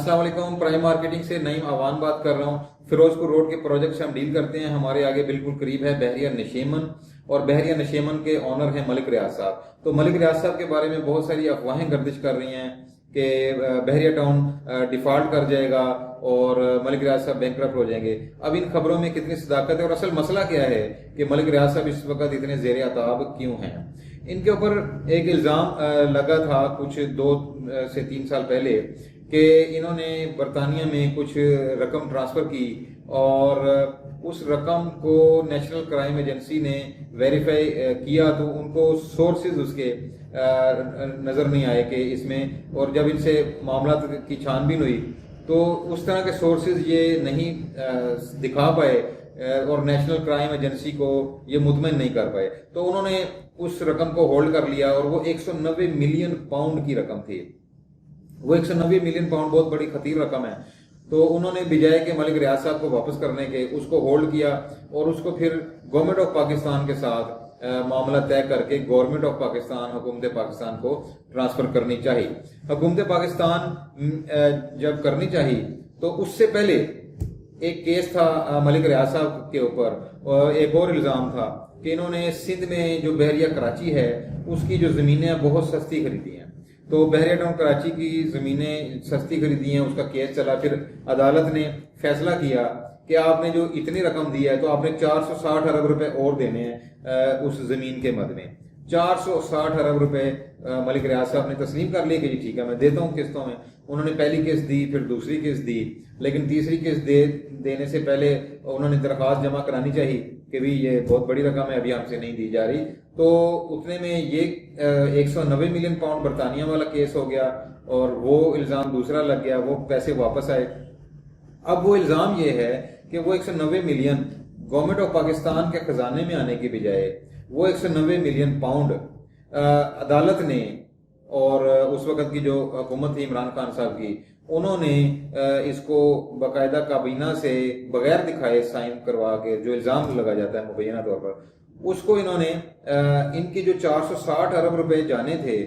अस्सलाम वालेकुम। Prime marketing से नईम अवान बात कर रहा हूँ। फिरोजपुर रोड के प्रोजेक्ट से हम डील करते हैं। हमारे आगे बिल्कुल करीब है बहरिया नशेमन, और बहरिया नशेमन के ऑनर हैं मलिक रियाज साहब। तो मलिक रियाज साहब के बारे में बहुत सारी अफवाहें गर्दिश कर रही हैं कि बहरिया टाउन डिफॉल्ट कर जाएगा और मलिक रियाज साहब बैंकरप्ट हो जाएंगे। अब इन खबरों में कितनी सदाकत है और असल मसला क्या है कि मलिक रियाज साहब इस वक्त इतने जेर अताब क्यों हैं। इनके ऊपर एक इल्ज़ाम लगा था कुछ 2 से 3 साल पहले कि इन्होंने बरतानिया में कुछ रकम ट्रांसफ़र की और उस रकम को नेशनल क्राइम एजेंसी ने वेरीफाई किया तो उनको सोर्सेज उसके नज़र नहीं आए कि इसमें, और जब इनसे मामला की छानबीन हुई तो उस तरह के सोर्सेज ये नहीं दिखा पाए और नेशनल क्राइम एजेंसी को ये मुतमईन नहीं कर पाए। तो उन्होंने उस रकम को होल्ड कर लिया और वो 190 मिलियन पाउंड की रकम थी। वो 190 मिलियन पाउंड बहुत बड़ी खतीर रकम है। तो उन्होंने बजाय के मलिक रियाज साहब को वापस करने के उसको होल्ड किया और उसको फिर गवर्नमेंट ऑफ पाकिस्तान के साथ मामला तय करके गवर्नमेंट ऑफ पाकिस्तान, हुकूमत पाकिस्तान को ट्रांसफर करनी चाहिए। हुकूमत पाकिस्तान जब करनी चाहिए तो उससे पहले एक केस था मलिक रियाज साहब के ऊपर, और एक और इल्ज़ाम था कि इन्होंने सिंध में जो बहरिया कराची है उसकी जो ज़मीनें बहुत सस्ती खरीदी हैं। तो बहरिया टाउन कराची की ज़मीनें सस्ती खरीदी हैं, उसका केस चला। फिर अदालत ने फैसला किया कि आपने जो इतनी रकम दी है तो आपने 460 अरब रुपए और देने हैं उस ज़मीन के मद में। 460 अरब रुपए मलिक रियाज साहब ने तस्लीम कर लिए कि जी ठीक है मैं देता हूँ किस्तों में। उन्होंने पहली किस्त दी, फिर दूसरी किस्त दी, लेकिन तीसरी किस्त देने से पहले उन्होंने दरख्वास्त जमा करानी चाहिए कि भी ये बहुत बड़ी रकम है, अभी हमसे नहीं दी जा रही। तो उतने में ये 190 मिलियन पाउंड बरतानिया वाला केस हो गया और वो इल्ज़ाम दूसरा लग गया, वो पैसे वापस आए। अब वो इल्ज़ाम ये है कि वो 190 मिलियन गवर्नमेंट ऑफ पाकिस्तान के खजाने में आने की बजाय वो 190 मिलियन पाउंड अदालत ने और उस वक्त की जो हुकूमत थी इमरान खान साहब की, उन्होंने इसको बाकायदा काबीना से बगैर दिखाए साइन करवा के जो इल्ज़ाम लगा जाता है मुबैना तौर पर, उसको इन्होंने इनके जो 460 अरब रुपए जाने थे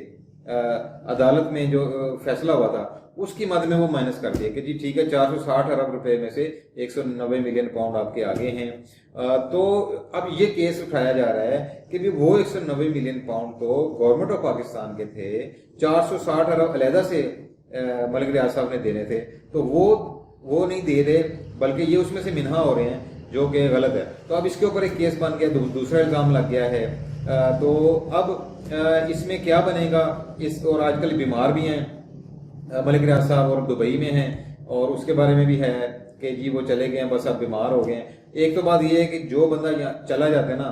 अदालत में जो फैसला हुआ था उसकी मद में वो माइनस कर दिया कि जी ठीक है 460 अरब रुपए में से 190 मिलियन पाउंड आपके आगे हैं। तो अब ये केस उठाया जा रहा है कि भी वो 190 मिलियन पाउंड तो गवर्नमेंट ऑफ पाकिस्तान के थे, 460 अरब अलहदा से मलिक रियाज साहब ने देने थे, तो वो नहीं दे रहे बल्कि ये उसमें से मिन्हा हो रहे हैं जो कि गलत है। तो अब इसके ऊपर एक केस बन गया, दूसरा इल्ज़ाम लग गया है। तो अब इसमें क्या बनेगा इस, और आजकल बीमार भी हैं मलिक रियाज साहब और दुबई में हैं, और उसके बारे में भी है कि जी वो चले गए हैं, बस अब बीमार हो गए हैं। एक तो बात ये है कि जो बंदा यहाँ चला जाता है ना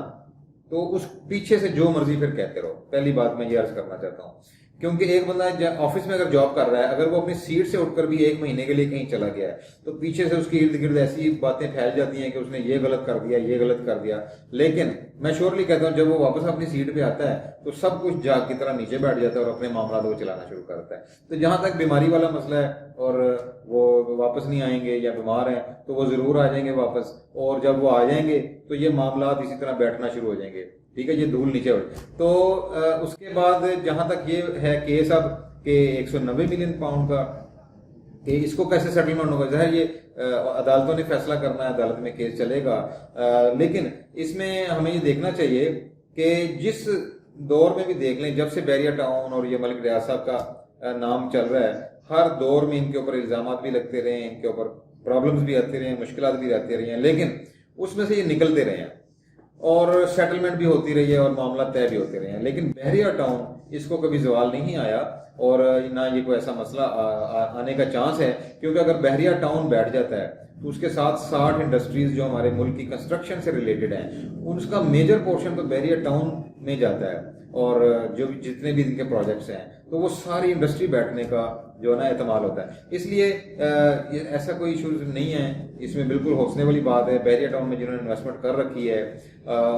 तो उस पीछे से जो मर्जी फिर कहते रहो। पहली बात मैं ये अर्ज करना चाहता हूँ, क्योंकि एक बंदा ऑफिस में अगर जॉब कर रहा है, अगर वो अपनी सीट से उठकर भी 1 महीने के लिए कहीं चला गया है तो पीछे से उसके इर्द गिर्द ऐसी बातें फैल जाती हैं कि उसने ये गलत कर दिया, ये गलत कर दिया। लेकिन मैं श्योरली कहता हूँ जब वो वापस अपनी सीट पे आता है तो सब कुछ जाग की तरह नीचे बैठ जाता है और अपने मामला को चलाना शुरू करता है। तो जहां तक बीमारी वाला मसला है और वो वापस नहीं आएंगे या बीमार हैं तो वो जरूर आ जाएंगे वापस, और जब वो आ जाएंगे तो ये मामला इसी तरह बैठना शुरू हो जाएंगे। ठीक है, ये धूल नीचे हो। तो उसके बाद जहां तक ये है केस अब के 190 मिलियन पाउंड का, कि इसको कैसे सेटलमेंट होगा, जहर ये अदालतों ने फैसला करना है, अदालत में केस चलेगा। लेकिन इसमें हमें ये देखना चाहिए कि जिस दौर में भी देख लें, जब से बहरिया टाउन और ये मलिक रियाज साहब का नाम चल रहा है, हर दौर में इनके ऊपर इल्जाम भी लगते रहे, इनके ऊपर प्रॉब्लम्स भी आते रहे, मुश्किलात भी आती रही हैं, लेकिन उसमें से ये निकलते रहे हैं और सेटलमेंट भी होती रही है और मामला तय भी होते रहे हैं। लेकिन बहरिया टाउन इसको कभी जवाल नहीं आया और ना ये कोई ऐसा मसला आने का चांस है, क्योंकि अगर बहरिया टाउन बैठ जाता है तो उसके साथ 60 इंडस्ट्रीज जो हमारे मुल्क की कंस्ट्रक्शन से रिलेटेड हैं उसका मेजर पोर्शन तो बहरिया टाउन में जाता है, और जो जितने भी इनके प्रोजेक्ट्स हैं तो वो सारी इंडस्ट्री बैठने का जो ना एहतमाल होता है। इसलिए ऐसा कोई इशू नहीं है, इसमें बिल्कुल हौसले वाली बात है। बहरिया टाउन में जिन्होंने इन्वेस्टमेंट कर रखी है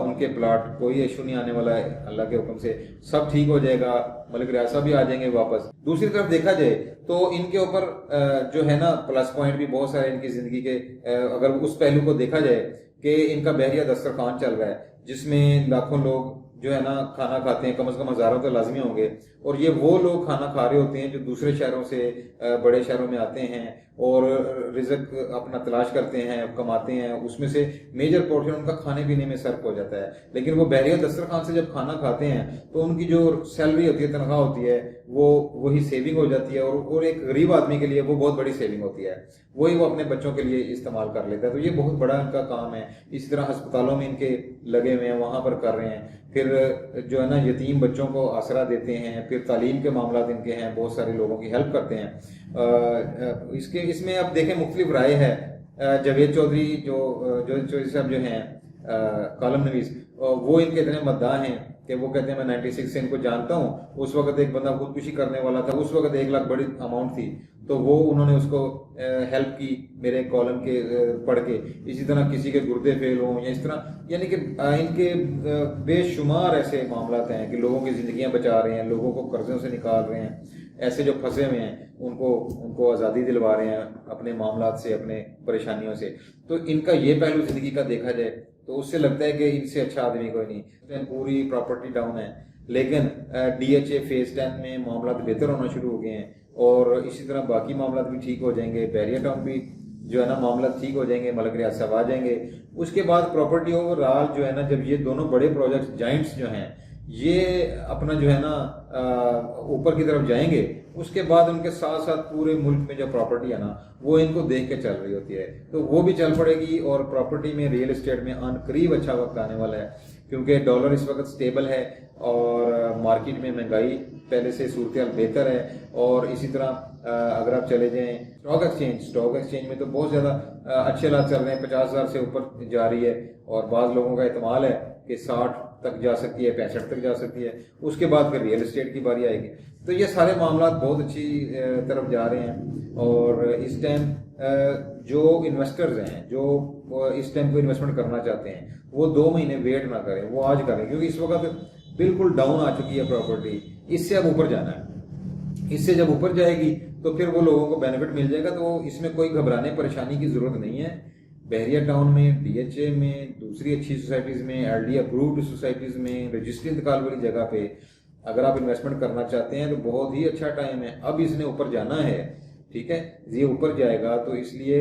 उनके प्लाट कोई इशू नहीं आने वाला है, अल्लाह के हुक्म से सब ठीक हो जाएगा, मलिक रियाज साहब भी आ जाएंगे वापस। दूसरी तरफ देखा जाए तो इनके ऊपर जो है ना प्लस पॉइंट भी बहुत सारे इनकी जिंदगी के, अगर उस पहलू को देखा जाए कि इनका बहरिया दस्तरखान चल रहा है, जिसमें लाखों लोग जो है ना खाना खाते हैं, कम से कम हजारों तो लाजमी होंगे। और ये वो लोग खाना खा रहे होते हैं जो दूसरे शहरों से बड़े शहरों में आते हैं और रिज़्क अपना तलाश करते हैं, कमाते हैं, उसमें से मेजर पोर्शन उनका खाने पीने में सर्फ हो जाता है। लेकिन वो बहरिया दस्तरखान से जब खाना खाते हैं तो उनकी जो सैलरी होती है, तनख्वाह होती है, वो वही सेविंग हो जाती है और एक गरीब आदमी के लिए वो बहुत बड़ी सेविंग होती है, वही वो अपने बच्चों के लिए इस्तेमाल कर लेता है। तो ये बहुत बड़ा इनका काम है। इसी तरह अस्पतालों में इनके लगे हुए हैं, वहाँ पर कर रहे हैं। फिर जो है ना यतीम बच्चों को आसरा देते हैं, फिर तालीम के मामला इनके हैं, बहुत सारे लोगों की हेल्प करते हैं। इसमें अब देखें मुख्तलिफ राय है। जावेद चौधरी जो चौधरी साहब जो हैं कॉलम नवीस, वो इनके इतने मद्दाह हैं कि वो कहते हैं मैं 96 से इनको जानता हूँ। उस वक्त एक बंदा खुदकुशी करने वाला था, उस वक्त 1 लाख बड़ी अमाउंट थी, तो वो उन्होंने उसको हेल्प की मेरे कॉलम के पढ़ के। इसी तरह किसी के गुर्दे फेल हों या इस तरह, यानी कि इनके बेशुमार ऐसे मामला हैं कि लोगों की जिंदगियां बचा रहे हैं, लोगों को कर्जों से निकाल रहे हैं, ऐसे जो फंसे हुए हैं उनको आज़ादी दिलवा रहे हैं अपने मामलात से, अपने परेशानियों से। तो इनका ये पहलू जिंदगी का देखा जाए तो उससे लगता है कि इनसे अच्छा आदमी कोई नहीं। पूरी प्रॉपर्टी डाउन है, लेकिन DHA फेज 10 में मामला बेहतर होना शुरू हो गए हैं और इसी तरह बाकी मामला भी ठीक हो जाएंगे। बहरिया टाउन भी जो है ना मामला ठीक हो जाएंगे, मलिक रियाज साहब आ जाएंगे। उसके बाद प्रॉपर्टी ओवरऑल जो है ना, जब ये दोनों बड़े प्रोजेक्ट जाइंट्स जो हैं ये अपना जो है ना ऊपर की तरफ जाएंगे, उसके बाद उनके साथ साथ पूरे मुल्क में जो प्रॉपर्टी है ना वो इनको देख के चल रही होती है, तो वो भी चल पड़ेगी। और प्रॉपर्टी में, रियल एस्टेट में करीब अच्छा वक्त आने वाला है, क्योंकि डॉलर इस वक्त स्टेबल है और मार्केट में महंगाई पहले से सूरत बेहतर है। और इसी तरह अगर आप चले जाएं स्टॉक एक्सचेंज में तो बहुत ज़्यादा अच्छे हालात चल रहे हैं, 50,000 से ऊपर जा रही है और बाद लोगों का एतमाल है कि 60 तक जा सकती है, 65 तक जा सकती है। उसके बाद फिर रियल एस्टेट की बारी आएगी। तो ये सारे मामला बहुत अच्छी तरफ जा रहे हैं। और इस टाइम जो इन्वेस्टर्स हैं, जो इस टाइम को इन्वेस्टमेंट करना चाहते हैं, वो 2 महीने वेट ना करें, वो आज करें, क्योंकि इस वक्त बिल्कुल डाउन आ चुकी है प्रॉपर्टी। इससे अब ऊपर जाना है, इससे जब ऊपर जाएगी तो फिर वो लोगों को बेनिफिट मिल जाएगा। तो इसमें कोई घबराने परेशानी की जरूरत नहीं है। बहरिया टाउन में, DHA में, दूसरी अच्छी सोसाइटीज़ में, LD अप्रूव्ड सोसाइटीज़ में, रजिस्ट्री इंतकाल वाली जगह पे अगर आप इन्वेस्टमेंट करना चाहते हैं तो बहुत ही अच्छा टाइम है। अब इसने ऊपर जाना है, ठीक है, ये ऊपर जाएगा तो इसलिए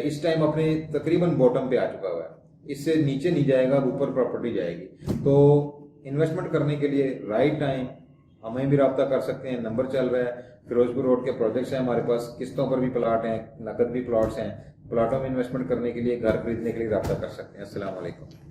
इस टाइम अपने तकरीबन बॉटम पे आ चुका हुआ है, इससे नीचे नहीं जाएगा, ऊपर प्रॉपर्टी जाएगी। तो इन्वेस्टमेंट करने के लिए राइट टाइम, हमें भी रब्ता कर सकते हैं, नंबर चल रहा है। फिरोजपुर रोड के प्रोजेक्ट्स हैं हमारे पास, किस्तों पर भी प्लाट हैं, नकद भी प्लॉट्स हैं। प्लाटों में इन्वेस्टमेंट करने के लिए, घर खरीदने के लिए रब्ता कर सकते हैं। अस्सलाम वालेकुम।